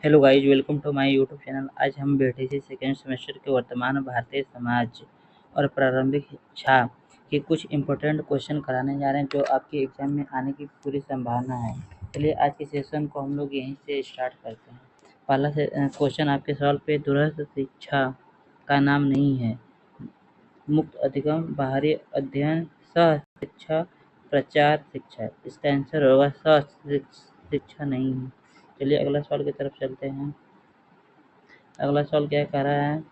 Hello guys, welcome to my YouTube channel. आज हम BTC second semester के वर्तमान भारतीय समाज और प्रारंभिक शिक्षा के कुछ इम्पोर्टेंट क्वेश्चन कराने जा रहे हैं जो आपके एग्जाम में आने की पूरी संभावना है। चलिए आज के सेशन को हम लोग यहीं से स्टार्ट करते हैं। पहला क्वेश्चन आपके सवाल पे, दूरस्थ शिक्षा का नाम नहीं है। मुक्त अधिगम, बाहरी अध्ययन, सह शिक्षा, प्रचार शिक्षा। इसका आंसर होगा सह शिक्षा नहीं है। चलिए अगला सवाल की तरफ चलते हैं। अगला सवाल क्या कह रहा है,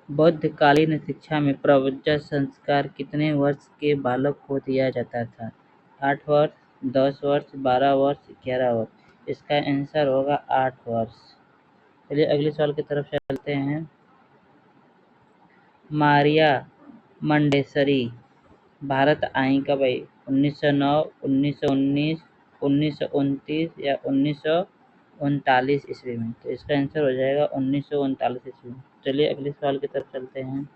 बौद्धकालीन शिक्षा में प्रव्रजन संस्कार कितने वर्ष के बालक को दिया जाता था? 8 वर्ष, 10 वर्ष, 12 वर्ष, 11 वर्ष। इसका आंसर होगा 8 वर्ष। चलिए अगले सवाल की तरफ चलते हैं। मारिया मंडेसरी भारत आई कब आई? 1909, 1919, 1929 या 1939 ईस्वी में। तो इसका आंसर हो जाएगा 1939 ईस्वी में। चलिए अगले सवाल की तरफ चलते हैं।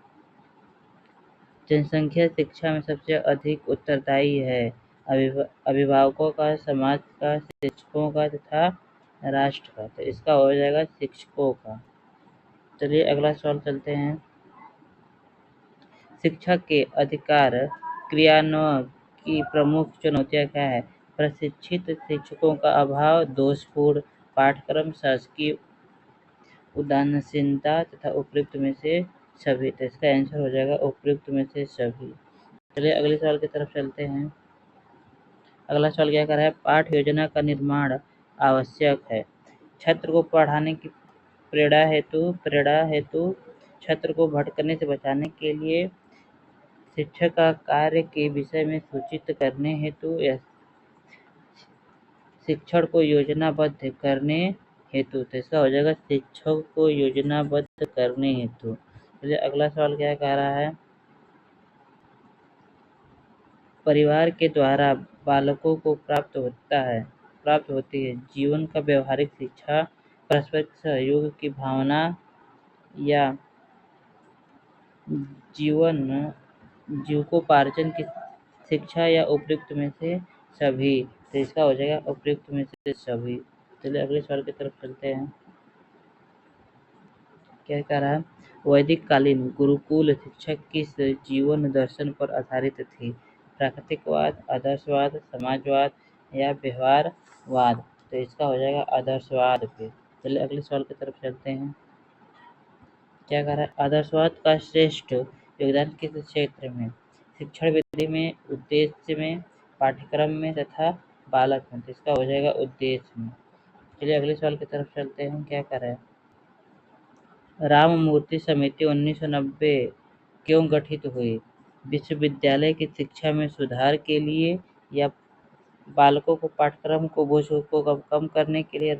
जनसंख्या शिक्षा में सबसे अधिक उत्तरदायी है। अभिभावकों का, समाज का, शिक्षकों का तथा राष्ट्र का। तो इसका हो जाएगा शिक्षकों का। चलिए अगला सवाल चलते हैं। शिक्षा के अधिकार क्रियान्वयन की प्रमुख चुनौतियाँ क्या है? प्रशिक्षित शिक्षकों का अभाव, दोषपूर्ण पाठ्यक्रम, शासकीय उदासीनता तथा उपयुक्त में से सभी। तो इसका आंसर हो जाएगा उपयुक्त में से सभी। चलिए अगले सवाल की तरफ चलते हैं। अगला सवाल क्या कर रहा है, पाठ योजना का निर्माण आवश्यक है। छात्र को पढ़ाने की प्रेरणा हेतु छात्र को भटकने से बचाने के लिए, शिक्षक का कार्य के विषय में सूचित करने हेतु या शिक्षण को योजनाबद्ध करने हेतु। तो इसका हो जाएगा शिक्षक को योजनाबद्ध करने हेतु। चलिए अगला सवाल क्या कह रहा है, परिवार के द्वारा बालकों को प्राप्त होती है जीवन का व्यवहारिक शिक्षा, पारस्परिक सहयोग की भावना या जीविकोपार्जन की शिक्षा या उपयुक्त में से सभी। तो इसका हो जाएगा उपयुक्त में से सभी। चलिए अगले सवाल की तरफ चलते हैं। क्या कह रहा है, वैदिक कालीन गुरुकुल शिक्षा किस जीवन दर्शन पर आधारित थी? प्राकृतिकवाद, आदर्शवाद, समाजवाद या व्यवहारवाद। तो इसका हो जाएगा आदर्शवाद पे। चलिए अगले सवाल की तरफ चलते हैं। क्या कह रहा है, आदर्शवाद का श्रेष्ठ योगदान किस क्षेत्र में? शिक्षण विधि में, उद्देश्य में, पाठ्यक्रम में तथा बालक में। तो इसका हो जाएगा उद्देश्य में। चलिए अगले सवाल की तरफ चलते हैं। क्या कर रहे हैं, राममूर्ति समिति 1990 क्यों गठित हुई? विश्वविद्यालय की शिक्षा में सुधार के लिए या बालकों को पाठ्यक्रम को बोझ को कम करने के लिए,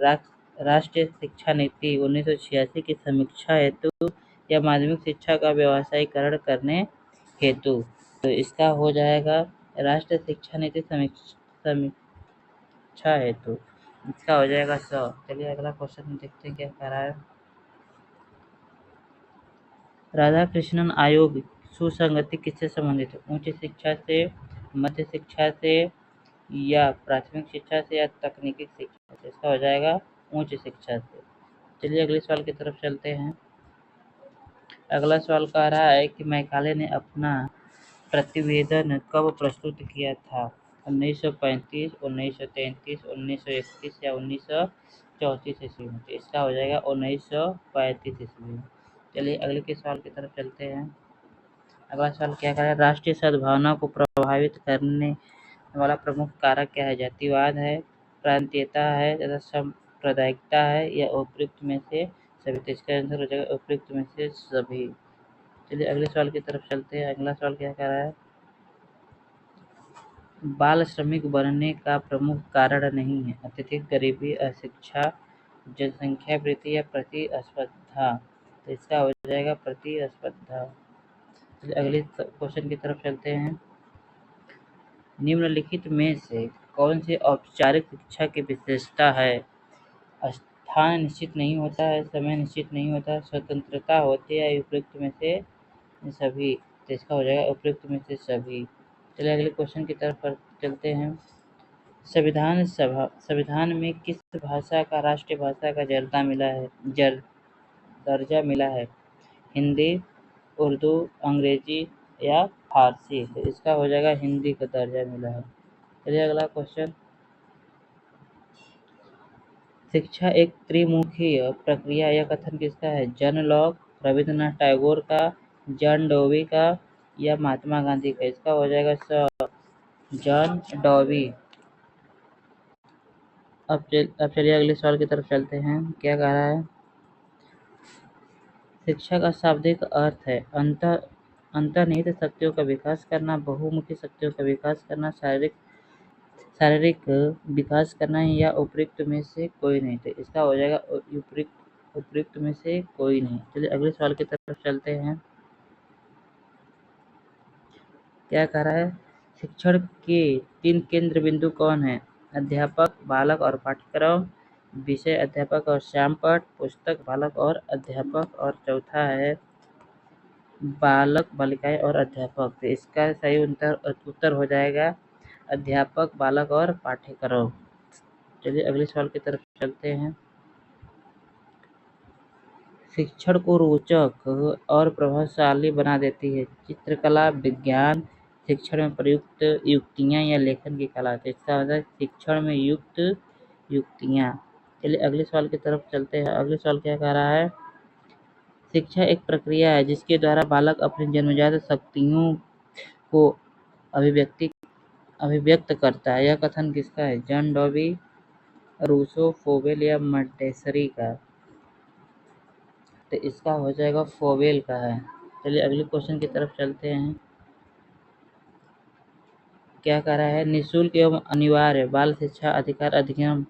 राष्ट्रीय शिक्षा नीति 1986 की समीक्षा हेतु या माध्यमिक शिक्षा का व्यावसायीकरण करने हेतु। तो इसका हो जाएगा राष्ट्रीय शिक्षा नीति समीक्षा हेतु। इसका हो जाएगा 100। चलिए अगला क्वेश्चन देखते हैं क्या कह रहा है। राधाकृष्णन आयोग सुसंगति किससे संबंधित है? उच्च शिक्षा से, मध्य शिक्षा से या प्राथमिक शिक्षा से या तकनीकी शिक्षा से। इसका हो जाएगा उच्च शिक्षा से। चलिए अगले सवाल की तरफ चलते हैं। अगला सवाल कह रहा है कि मैकाले ने अपना प्रतिवेदन कब प्रस्तुत किया था? 1935, 1933, 1931 या 1934 ईस्वी में। तो इसका हो जाएगा 1935 ईस्वी में। चलिए अगले के सवाल की तरफ चलते हैं। अगला सवाल क्या कह रहा है, राष्ट्रीय सद्भावना को प्रभावित करने वाला प्रमुख कारक क्या है? जातिवाद है, प्रांतीयता है तथा सांप्रदायिकता है या उपयुक्त में से सभी। तो इसका आंसर हो जाएगा उपयुक्त में से सभी। चलिए अगले सवाल की तरफ चलते हैं। अगला सवाल क्या कह रहा है, बाल श्रमिक बनने का प्रमुख कारण नहीं है अत्यधिक गरीबी, अशिक्षा, जनसंख्या वृद्धि या प्रतिस्पर्धा। तो इसका हो जाएगा प्रतिस्पर्धा। चलिए अगले क्वेश्चन की तरफ चलते हैं। निम्नलिखित में से कौन सी औपचारिक शिक्षा की विशेषता है? स्थान निश्चित नहीं होता है, समय निश्चित नहीं होता, स्वतंत्रता होती है, उपयुक्त में से सभी। तो इसका हो जाएगा उपयुक्त में से सभी। चलिए अगले क्वेश्चन की तरफ चलते हैं। संविधान में किस भाषा का राष्ट्रीय भाषा का दर्जा मिला है? हिंदी, उर्दू, अंग्रेजी या फारसी? तो इसका हो जाएगा हिंदी का दर्जा मिला है। चलिए अगला क्वेश्चन। शिक्षा एक त्रिमुखी प्रक्रिया, यह कथन किसका है? जॉन लॉक, रविन्द्रनाथ टैगोर का, जॉन डोवी का या महात्मा गांधी का? इसका हो जाएगा जॉन डोवी। अब चलिए अगले सवाल की तरफ चलते हैं। क्या कह रहा है? शिक्षा का शाब्दिक अर्थ है अंतर्निहित शक्तियों का विकास करना, बहुमुखी शक्तियों का विकास करना, शारीरिक विकास करना या उपयुक्त में से कोई नहीं। तो इसका हो जाएगा उपयुक्त में से कोई नहीं। चलिए अगले सवाल की तरफ चलते हैं। क्या कह रहा है? शिक्षण के 3 केंद्र बिंदु कौन है? अध्यापक, बालक और पाठ्यक्रम, विषय अध्यापक और श्यामपट्ट, पुस्तक, बालक और अध्यापक, और चौथा है बालक, बालिकाएं और अध्यापक। तो इसका सही उत्तर हो जाएगा अध्यापक, बालक और पाठ्यक्रम। चलिए अगले सवाल की तरफ चलते हैं। शिक्षण को रोचक और प्रभावशाली बना देती है चित्रकला, विज्ञान, शिक्षण में प्रयुक्त युक्तियाँ या लेखन की कला। तो इसका होता है शिक्षण में युक्त युक्तियाँ। चलिए अगले सवाल की तरफ चलते हैं। अगले सवाल क्या कह रहा है? शिक्षा एक प्रक्रिया है जिसके द्वारा बालक अपनी जन्मजात शक्तियों को अभिव्यक्त करता है। यह कथन किसका है? जॉन डॉवी, रूसो, फोवेल या मॉन्टेसरी का? तो इसका हो जाएगा फोवेल का है। चलिए अगले क्वेश्चन की तरफ चलते हैं। क्या कह रहा है? निःशुल्क एवं अनिवार्य बाल शिक्षा अधिकार अधिनियम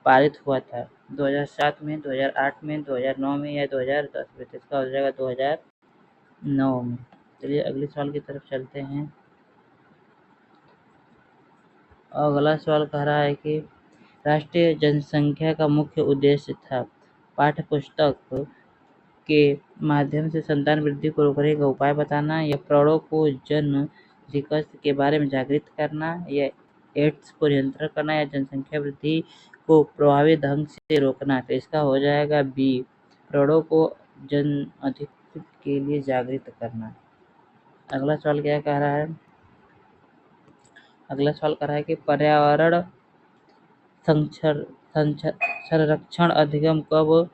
पारित हुआ था 2007 में, 2008 में, 2009 में या 2010 में? तो इसका हो जाएगा 2009 में। चलिए अगले सवाल की तरफ चलते हैं। अगला सवाल कह रहा है कि राष्ट्रीय जनसंख्या का मुख्य उद्देश्य था पाठ्य पुस्तक के माध्यम से संतान वृद्धि को रोकने का उपाय बताना, या प्रौढ़ों को जन्म विकास के बारे में जागृत करना, या एड्स को नियंत्रण करना, या जनसंख्या वृद्धि को प्रभावी ढंग से रोकना। तो इसका हो जाएगा बी, प्रौढ़ों को जन अधिकृत के लिए जागृत करना। अगला सवाल क्या कह रहा है? अगला सवाल कह रहा है कि पर्यावरण संरक्षण अधिनियम कब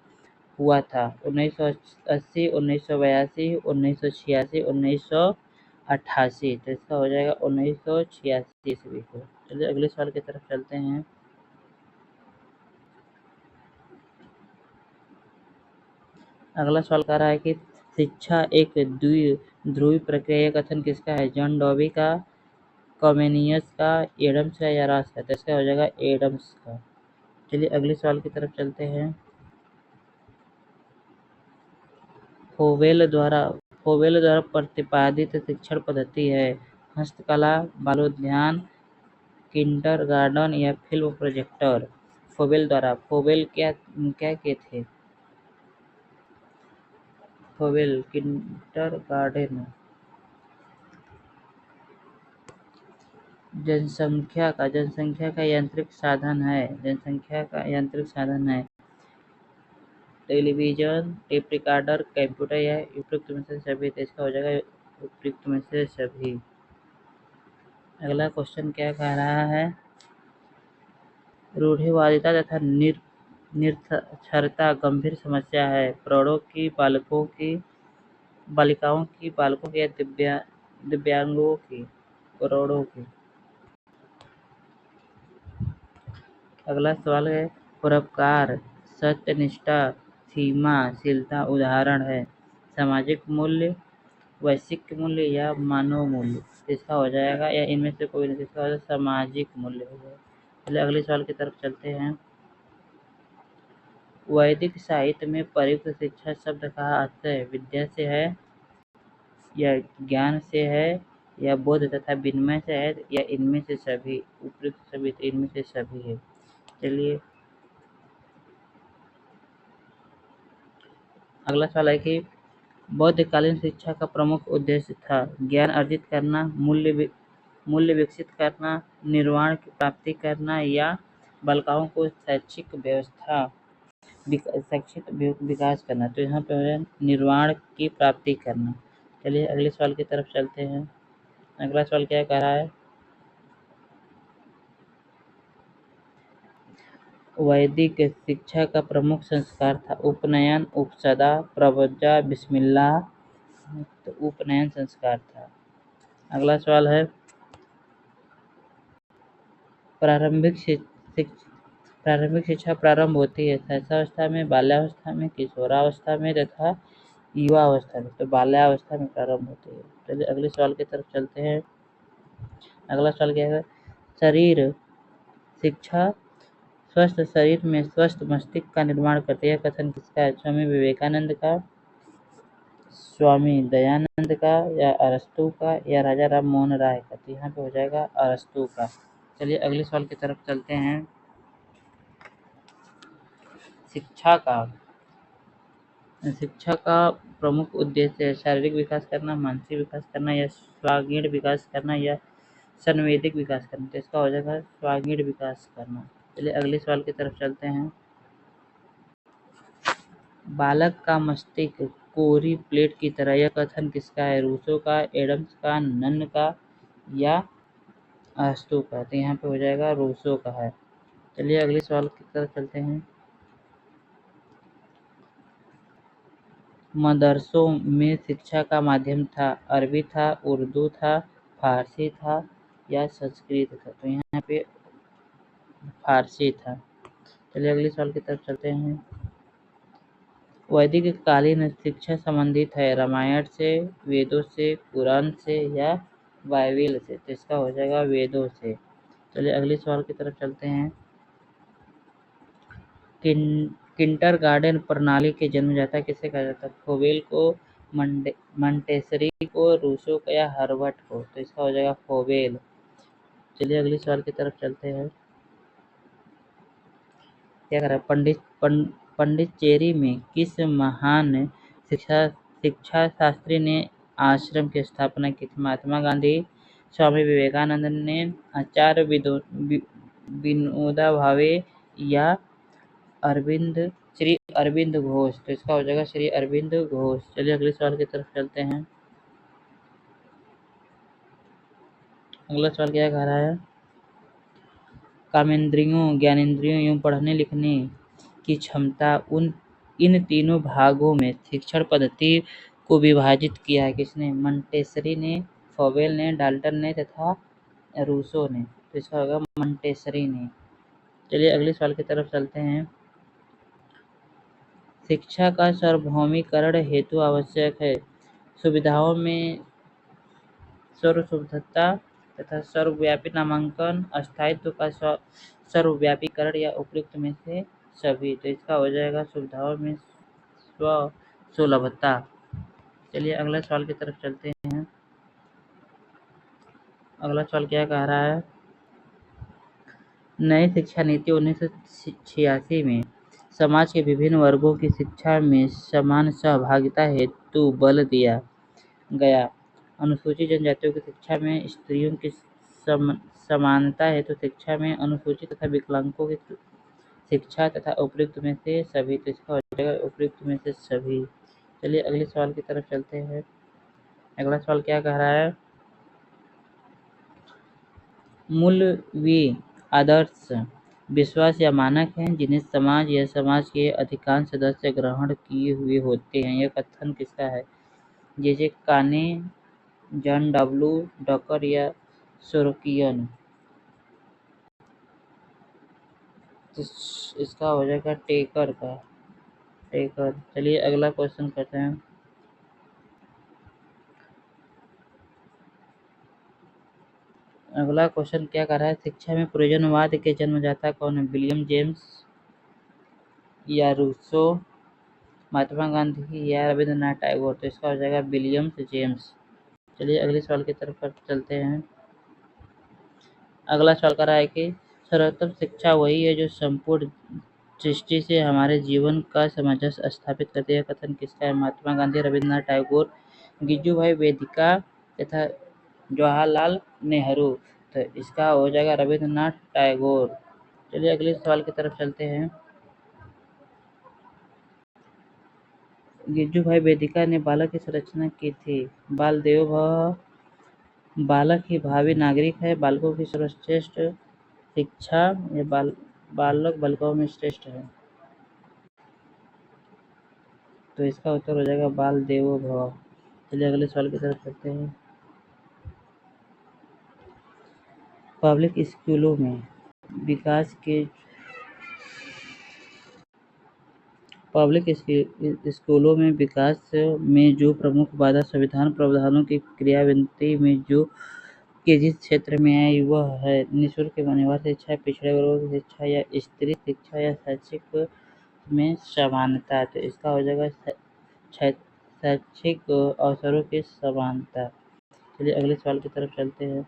हुआ था? 1980, 1982, 1986, 1988। तो इसका हो जाएगा 1986 ईस्वी को। चलिए अगले सवाल की तरफ चलते हैं। अगला सवाल कह रहा है कि शिक्षा एक द्विध्रुवी प्रक्रिया, यह कथन किसका है? जॉन डॉवी का, कॉमेनियस का, एडम्स का या रास का? तो इसका हो जाएगा एडम्स का। चलिए अगले सवाल की तरफ चलते हैं। फोवेल द्वारा प्रतिपादित शिक्षण पद्धति है हस्तकला, बालोद्यान, किंडरगार्टन या फिल्म प्रोजेक्टर? फोवेल क्या के थे? फोवेल किंडरगार्टन जनसंख्या का यांत्रिक साधन है। टेलीविजन, टेप रिकॉर्डर, कंप्यूटर या उपयुक्त में से सभी? तो इसका हो जाएगा उपयुक्त में से सभी। अगला क्वेश्चन क्या कह रहा है? रूढ़िवादिता तथा निरक्षरता गंभीर समस्या है प्रौढ़ों की, बालिकाओं की, बालकों की या दिव्यांगों की? प्रौढ़ों की। अगला सवाल है परोपकार, सत्यनिष्ठा, सीमाशीलता उदाहरण है सामाजिक मूल्य, वैश्विक मूल्य या मानव मूल्य? इसका हो जाएगा या इनमें से कोई नहीं? इसका हो जाएगा सामाजिक मूल्य हो जाएगा। चलिए अगले सवाल की तरफ चलते हैं। वैदिक साहित्य में प्रयुक्त शिक्षा शब्द का अर्थ विद्या से है, या ज्ञान से है, या बोध तथा विनिमय से है, या इनमें से सभी? उपयुक्त सभी। तो इनमें से सभी है। चलिए अगला सवाल है कि बौद्धकालीन शिक्षा का प्रमुख उद्देश्य था ज्ञान अर्जित करना, मूल्य विकसित करना, निर्वाण की प्राप्ति करना या बालिकाओं को शैक्षिक विकास करना। तो यहाँ पे हो जाए निर्वाण की प्राप्ति करना। चलिए अगले सवाल की तरफ चलते हैं। अगला सवाल क्या कह रहा है? वैदिक शिक्षा का प्रमुख संस्कार था उपनयन, उपसदा, प्रव्रजा, बिस्मिल्लाह। तो उपनयन संस्कार था। अगला सवाल है प्रारंभिक शिक्षा प्रारंभ होती है शैशवावस्था में, बाल्यावस्था में, किशोरावस्था में तथा युवावस्था में। तो बाल्यावस्था में प्रारंभ होती है। चलिए अगले सवाल की तरफ चलते हैं। अगला सवाल क्या है? शरीर शिक्षा स्वस्थ शरीर में स्वस्थ मस्तिष्क का निर्माण करती है। यह कथन किसका है? स्वामी विवेकानंद का, स्वामी दयानंद का या अरस्तु का या राजा राम मोहन राय का? तो यहाँ पे हो जाएगा अरस्तु का। चलिए अगले सवाल की तरफ चलते हैं। शिक्षा का प्रमुख उद्देश्य है शारीरिक विकास करना, मानसिक विकास करना या स्वांगीण विकास करना या संवेदिक विकास करना। तो इसका हो जाएगा स्वांगीण विकास करना। चलिए अगले सवाल की तरफ चलते हैं। बालक का मस्तिष्क कोरी प्लेट की तरह। यह कथन किसका है? रूसो का, एडम्स का, नन्न का या अरस्तु का? तो यहाँ पे हो जाएगा रूसो का है। चलिए अगले सवाल की तरफ चलते हैं। मदरसों में शिक्षा का माध्यम था अरबी था, उर्दू था, फारसी था या संस्कृत था? तो यहाँ पे फारसी था। चलिए अगले सवाल की तरफ चलते हैं। वैदिक कालीन शिक्षा संबंधित है रामायण से, वेदों से, कुरान से या बाइबिल से? तो इसका हो जाएगा वेदों से। चलिए अगले सवाल की तरफ चलते हैं। किंडरगार्टन प्रणाली के जन्मदाता किसे कहा जाता है? फोवेल को, मॉन्टेसरी को, रूसो को या हर्बर्ट को? तो इसका हो जाएगा फोवेल। चलिए अगले सवाल की तरफ चलते हैं। क्या कर रहा है? पंडिचेरी में किस महान शिक्षा शास्त्री ने आश्रम की स्थापना की थी? महात्मा गांधी, स्वामी विवेकानंद ने, आचार्य विनोबा भावे या श्री अरविंद घोष? तो इसका हो जाएगा श्री अरविंद घोष। चलिए अगले सवाल की तरफ चलते हैं। अगला सवाल क्या कह रहा है? कामेंद्रियों, ज्ञानेंद्रियों एवं पढ़ने लिखने की क्षमता इन तीनों भागों में शिक्षण पद्धति को विभाजित किया है किसने? मॉन्टेसरी ने, फोवेल ने, डाल्टन ने तथा रूसो ने। तो इसका होगा मॉन्टेसरी ने। चलिए अगले सवाल की तरफ चलते हैं। शिक्षा का सार्वभौमिकरण हेतु आवश्यक है सुविधाओं में सर्वसुलभता तथा सर्वव्यापी नामांकन, स्थायित्व का सर्वव्यापीकरण या उपयुक्त में से सभी। तो इसका हो जाएगा सुविधाओं में सुलभता। चलिए अगला सवाल की तरफ चलते हैं। अगला सवाल क्या कह रहा है? नई शिक्षा नीति 1986 में समाज के विभिन्न वर्गों की शिक्षा में समान सहभागिता हेतु बल दिया गया। अनुसूचित जनजातियों की शिक्षा में स्त्रियों की समानता हेतु शिक्षा में अनुसूचित तथा विकलांगों की शिक्षा तथा उपयुक्त में से सभी। तो इसका हो जाएगा उपयुक्त में से सभी। चलिए अगले सवाल की तरफ चलते हैं। अगला सवाल क्या कह रहा है? मूल वे आदर्श विश्वास या मानक हैं जिन्हें समाज या समाज के अधिकांश सदस्य ग्रहण किए हुए होते हैं। यह कथन किसका है? जे काने, जॉन डब्ल्यू डकर या सोरोकियन? इसका हो जाएगा टेकर का। टेकर। चलिए अगला क्वेश्चन करते हैं। अगला क्वेश्चन क्या कर रहा है? शिक्षा में प्रयोजनवाद के जन्मदाता कौन है? विलियम जेम्स या रूसो, महात्मा गांधी या रविंद्रनाथ टैगोर? तो इसका हो जाएगा विलियम जेम्स। चलिए अगले सवाल की तरफ चलते हैं। अगला सवाल कर रहा है कि सर्वोत्तम शिक्षा वही है जो संपूर्ण सृष्टि से हमारे जीवन का सामंजस्य स्थापित करती है। कथन किसका है? महात्मा गांधी, रविंद्रनाथ टैगोर, गिजुभाई वेदिका तथा जवाहरलाल नेहरू। तो इसका हो जाएगा रविंद्रनाथ टैगोर। चलिए अगले सवाल की तरफ चलते हैं। गिरजू भाई वेदिका ने बालक की संरचना की थी। बाल देवो भव। बालक ही भावी नागरिक है। बालकों की सर्वश्रेष्ठ शिक्षा या बालक बालिकाओं में श्रेष्ठ है। तो इसका उत्तर हो जाएगा बाल देवो भव। चलिए अगले सवाल की तरफ चलते हैं। पब्लिक स्कूलों में विकास के पब्लिक स्कूलों में विकास में जो प्रमुख बाधा संविधान प्रावधानों की क्रियान्वयन में जो के जिस क्षेत्र में है वह है निःशुल्क अनिवार्य शिक्षा, पिछड़े वर्गों की शिक्षा या स्त्री शिक्षा या शैक्षिक में समानता। तो इसका हो जाएगा शैक्षिक अवसरों की समानता। चलिए अगले सवाल की तरफ चलते हैं।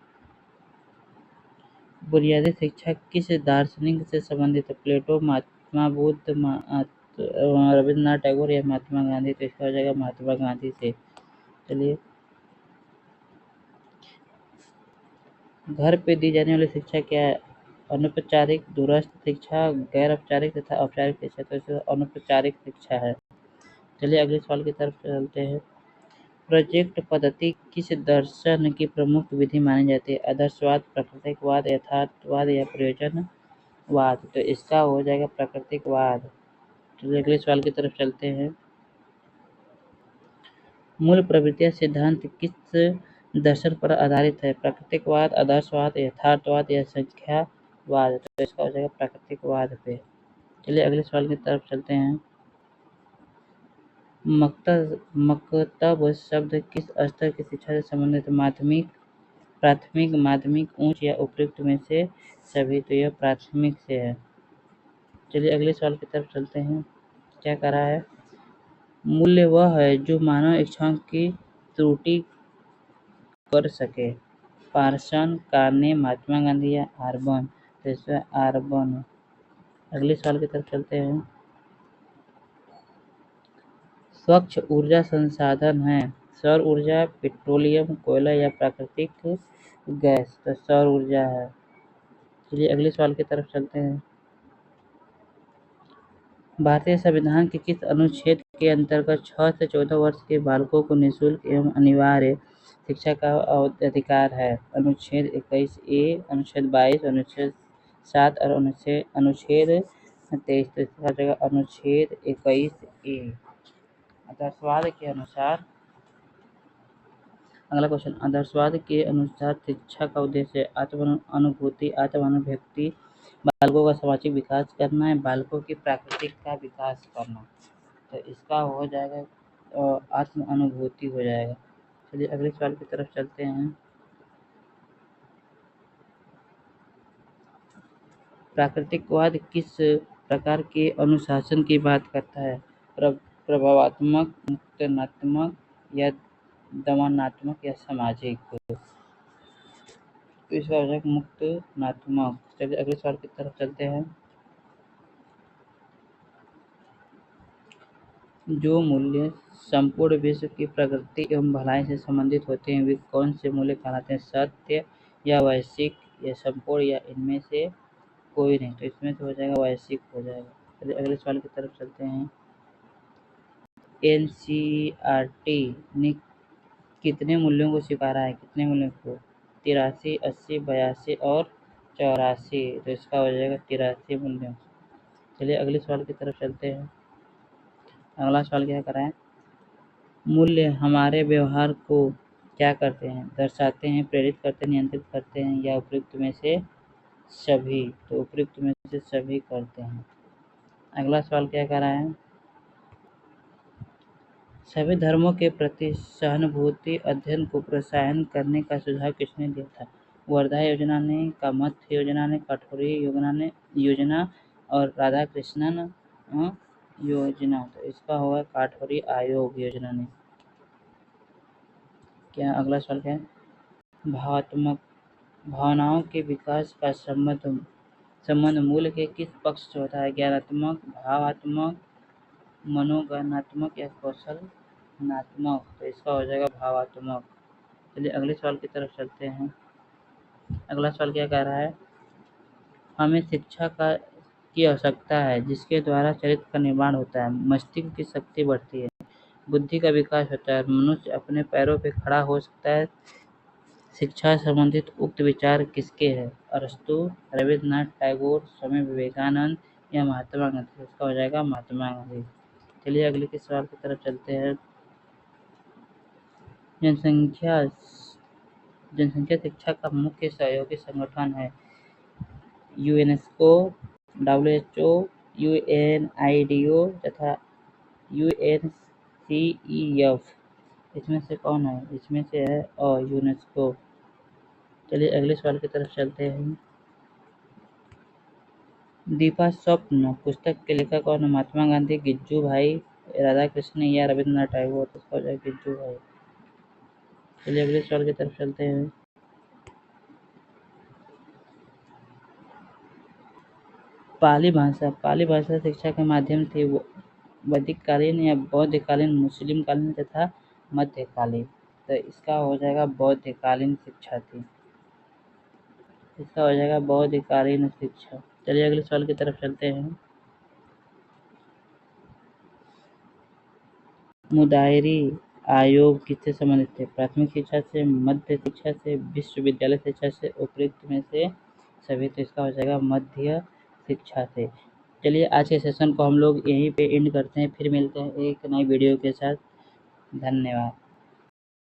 बुनियादी शिक्षा किस दार्शनिक से संबंधित है? प्लेटो, महात्मा बुद्ध, रविंद्रनाथ टैगोर या महात्मा गांधी। तो इसका हो जाएगा महात्मा गांधी से। चलिए घर पे दी जाने वाली शिक्षा क्या है? अनौपचारिक, दूरस्थ शिक्षा, गैर औपचारिक तथा औपचारिक शिक्षा। तो इसमें अनौपचारिक शिक्षा है। चलिए अगले सवाल की तरफ चलते हैं। प्रोजेक्ट पद्धति किस दर्शन की प्रमुख विधि मानी जाती है? आदर्शवाद, प्राकृतिकवाद, यथार्थवाद या प्रयोजनवाद। तो इसका हो जाएगा प्राकृतिकवाद। चलिए अगले सवाल की तरफ चलते हैं। मूल प्रवृत्ति सिद्धांत किस दर्शन पर आधारित है? प्राकृतिकवाद, आदर्शवाद, यथार्थवाद या संख्यावाद। तो इसका हो जाएगा प्राकृतिकवाद पे। चलिए अगले सवाल की तरफ चलते हैं। मकतब शब्द किस स्तर की शिक्षा से संबंधित है? माध्यमिक, प्राथमिक, माध्यमिक, उच्च या उपयुक्त में से सभी। तो यह प्राथमिक से है। चलिए अगले सवाल की तरफ चलते हैं। क्या कह रहा है? मूल्य वह है जो मानव इच्छाओं की त्रुटि कर सके। पार्सन, कार्ने, महात्मा गांधी या आर्बन। तो इसमें आर्बन है। अगले सवाल की तरफ चलते हैं। स्वच्छ ऊर्जा संसाधन है सौर ऊर्जा, पेट्रोलियम, कोयला या प्राकृतिक गैस। तो सौर ऊर्जा है। चलिए अगले सवाल की तरफ चलते हैं। भारतीय संविधान के किस अनुच्छेद के अंतर्गत 6 से 14 वर्ष के बालकों को निःशुल्क एवं अनिवार्य शिक्षा का अधिकार है? अनुच्छेद 21A, अनुच्छेद 22, अनुच्छेद 7 और अनुच्छेद 23। तो इसका जगह अनुच्छेद 21A। आदर्शवाद के अनुसार अगला क्वेश्चन। आदर्शवाद के अनुसार शिक्षा का उद्देश्य आत्म अनुभूति, आत्म अभिव्यक्ति, बालकों का सामाजिक विकास करना है, बालकों की प्राकृतिक का विकास करना। तो इसका हो जाएगा आत्म अनुभूति हो जाएगा। चलिए अगले सवाल की तरफ चलते हैं। प्राकृतिकवाद किस प्रकार के अनुशासन की बात करता है? प्रभावात्मक, मुक्तनात्मक या दमनात्मक या सामाजिक। तो इसका हो जाएगा मुक्तनात्मक। चलिए अगले सवाल की तरफ चलते हैं। जो मूल्य संपूर्ण विश्व की प्रगति एवं भलाई से संबंधित होते हैं वे कौन से मूल्य कहलाते हैं? सत्य या वैश्विक या संपूर्ण या इनमें से कोई नहीं। तो इसमें से हो जाएगा वैश्विक हो जाएगा। चलिए अगले सवाल की तरफ चलते हैं। एनसीईआरटी ने कितने मूल्यों को स्वीकारा है? कितने मूल्यों को? 83, 80, 82 और 84। तो इसका हो जाएगा 83 मूल्यों। चलिए अगले सवाल की तरफ चलते हैं। अगला सवाल क्या कर रहा है? मूल्य हमारे व्यवहार को क्या करते हैं? दर्शाते हैं, प्रेरित करते हैं, नियंत्रित करते हैं या उपयुक्त में से सभी। तो उपयुक्त में से सभी करते हैं। अगला सवाल क्या कर रहा है? सभी धर्मों के प्रति सहानुभूति अध्ययन को प्रोत्साहन करने का सुझाव किसने दिया था? वर्धा योजना ने, कामथ योजना ने, कठोरी योजना और राधाकृष्णन योजना। तो इसका होगा काठौरी आयोग योजना ने। क्या अगला सवाल क्या है? भावात्मक भावनाओं के विकास का संबंध मूल्य के किस पक्ष से होता है? ज्ञानात्मक, भावात्मक, मनोज्ञानात्मक या कौशलनात्मक। तो इसका हो जाएगा भावात्मक। चलिए अगले सवाल की तरफ चलते हैं। अगला सवाल क्या कह रहा है, हमें शिक्षा की आवश्यकता है जिसके द्वारा चरित्र का निर्माण होता है, मस्तिष्क की शक्ति बढ़ती है, बुद्धि का विकास होता है, मनुष्य अपने पैरों पर खड़ा हो सकता है। शिक्षा से संबंधित उक्त विचार किसके हैं? अरस्तु, रविन्द्रनाथ टैगोर, स्वामी विवेकानंद या महात्मा गांधी? इसका हो जाएगा महात्मा गांधी। चलिए अगले के सवाल की तरफ चलते हैं। जनसंख्या शिक्षा का मुख्य सहयोगी संगठन है यूनेस्को, WHO, UNIDO तथा UNCEF। इसमें से कौन है? इसमें से है यूनेस्को। चलिए अगले सवाल की तरफ चलते हैं। दीपा स्वप्न पुस्तक के लेखक कौन है? महात्मा गांधी, गिज्जू भाई, राधा कृष्ण या रविन्द्रनाथ टैगोर? तो इसका हो जाएगा गिज्जू भाई। चलिए अगले सवाल की तरफ चलते हैं। पाली भाषा शिक्षा के माध्यम थे वैदिककालीन या बौद्धकालीन, मुस्लिम कालीन तथा मध्यकालीन? तो इसका हो जाएगा बौद्धकालीन शिक्षा थी। इसका हो जाएगा बौद्धकालीन शिक्षा। चलिए अगले सवाल की तरफ चलते हैं। मुदायरी आयोग किससे संबंधित थे? प्राथमिक शिक्षा से, मध्य शिक्षा से, विश्वविद्यालय शिक्षा से, उपयुक्त में से सभी? तो इसका हो जाएगा मध्य शिक्षा से। चलिए आज के सेशन को हम लोग यहीं पे एंड करते हैं, फिर मिलते हैं एक नई वीडियो के साथ। धन्यवाद।